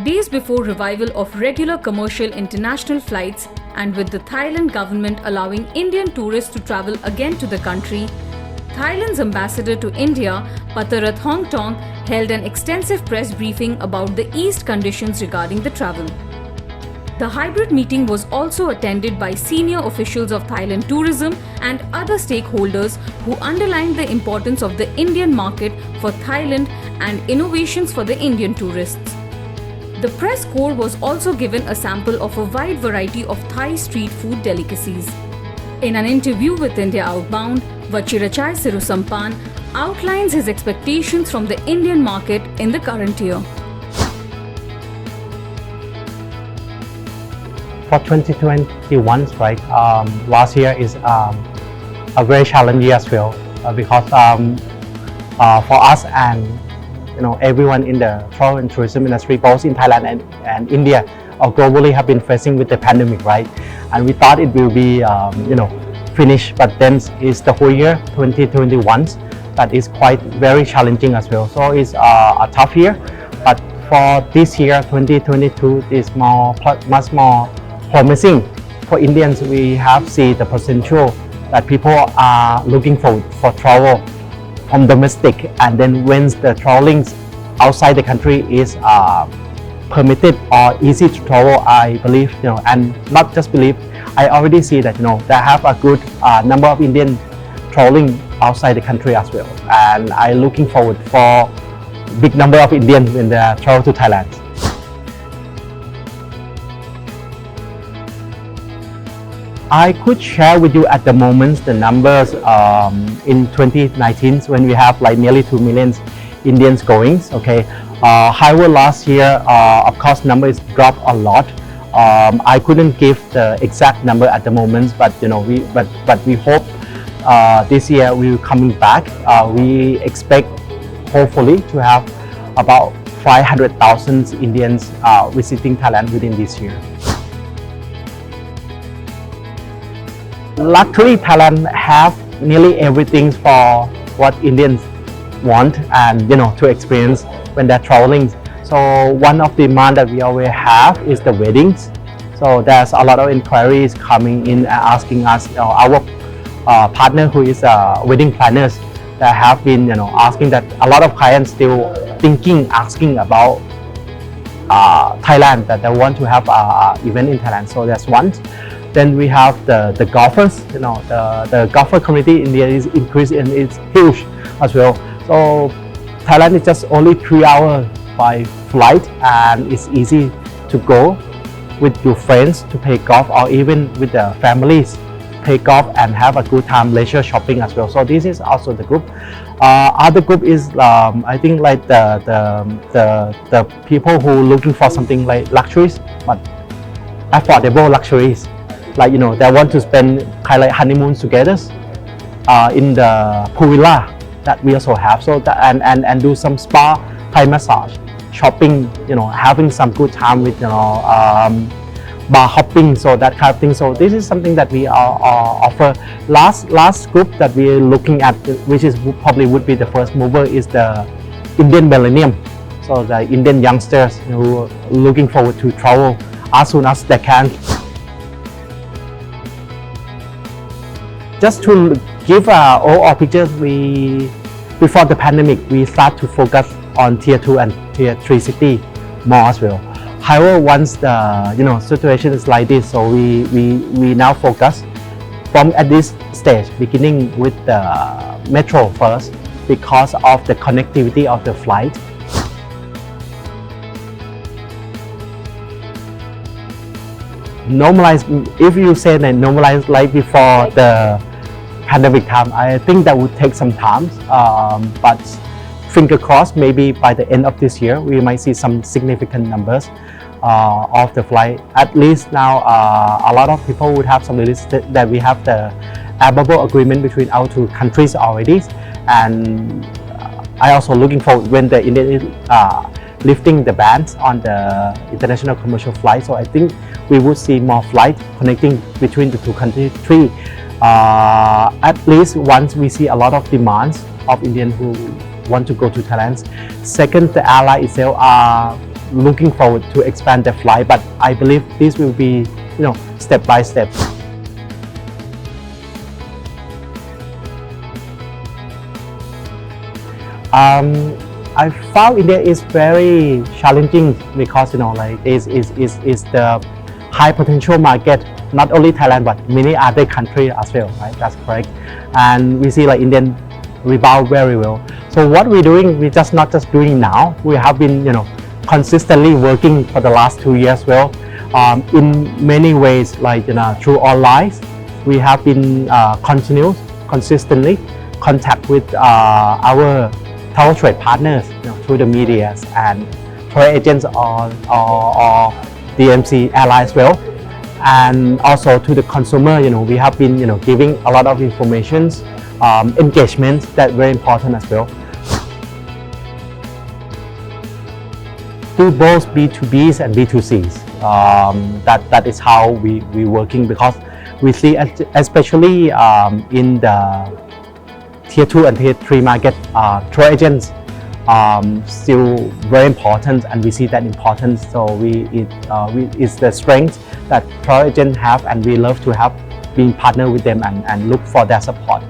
Days before revival of regular commercial international flights and with the Thailand government allowing Indian tourists to travel again to the country, Thailand's ambassador to India, Pattarat Hongtong, held an extensive press briefing about the eased conditions regarding the travel. The hybrid meeting was also attended by senior officials of Thailand Tourism and other stakeholders who underlined the importance of the Indian market for Thailand and innovations for the Indian tourists. The press corps was also given a sample of a wide variety of Thai street food delicacies. In an interview with India Outbound, Vachirachai Sirisumpan outlines his expectations from the Indian market in the current year. For 2021, right, last year is a very challenging year as well because for us and everyone in the travel and tourism industry, both in Thailand and India or globally, have been facing with the pandemic, right? And we thought it will be finished, but then it's the whole year 2021 that is quite very challenging as well. So it's a tough year, but for this year 2022 is much more promising. For Indians, we have seen the potential that people are looking for travel from domestic, and then when the traveling outside the country is permitted or easy to travel, I believe, and not just believe, I already see that they have a good number of Indian traveling outside the country as well, and I'm looking forward for big number of Indians when they travel to Thailand. I could share with you at the moment the numbers in 2019 when we have like nearly 2 million Indians going. Okay, however, last year, of course, numbers dropped a lot. I couldn't give the exact number at the moment, but we hope this year we will coming back. We expect hopefully to have about 500,000 Indians visiting Thailand within this year. Luckily, Thailand have nearly everything for what Indians want and to experience when they're traveling. So one of the demand that we always have is the weddings. So there's a lot of inquiries coming in asking us, our partner who is wedding planners, that have been asking that a lot of clients still asking about Thailand, that they want to have an event in Thailand. So that's one. Then we have the golfers. The golfer community in India is increased and it's huge as well. So Thailand is just only 3 hours by flight, and it's easy to go with your friends to play golf, or even with the families play golf and have a good time leisure shopping as well. So this is also the group. Other group is I think like the people who looking for something like luxuries but affordable luxuries. Like they want to spend kind of like honeymoons together in the pool villa that we also have. So that, and do some spa, Thai massage, shopping, having some good time with bar hopping, so that kind of thing. So this is something that we offer. Last group that we're looking at, which is probably would be the first mover, is the Indian millennium. So the Indian youngsters who are looking forward to travel as soon as they can. Just to give overall picture, before the pandemic, we start to focus on tier 2 and tier 3 city more as well. However, once the situation is like this, so we now focus from at this stage, beginning with the metro first, because of the connectivity of the flight. Normalize, if you say that normalize like before the pandemic time, I think that would take some time, but finger crossed, maybe by the end of this year we might see some significant numbers of the flight. At least now a lot of people would have some release that we have the air bubble agreement between our two countries already, and I also looking forward when the India is lifting the bans on the international commercial flight. So I think we would see more flight connecting between the two countries. At least once we see a lot of demands of Indians who want to go to Thailand. Second, the airline itself are looking forward to expand the flight, but I believe this will be, step by step. I found India is very challenging because is the high potential market, not only Thailand but many other countries as well, right? That's correct. And we see Indian rebound very well. So what we're doing, we're not just doing now. We have been consistently working for the last 2 years well. In many ways, through online, we have been consistently contact with our travel trade partners through the media and travel agents or DMC airlines well, and also to the consumer. We have been giving a lot of informations, engagements that very important as well. Do both B2Bs and B2Cs. That is how we working, because we see especially in the Tier 2 and Tier 3 market, travel agents still very important, and we see that importance. So it's the strength that travel agents have, and we love to have being partner with them and look for their support.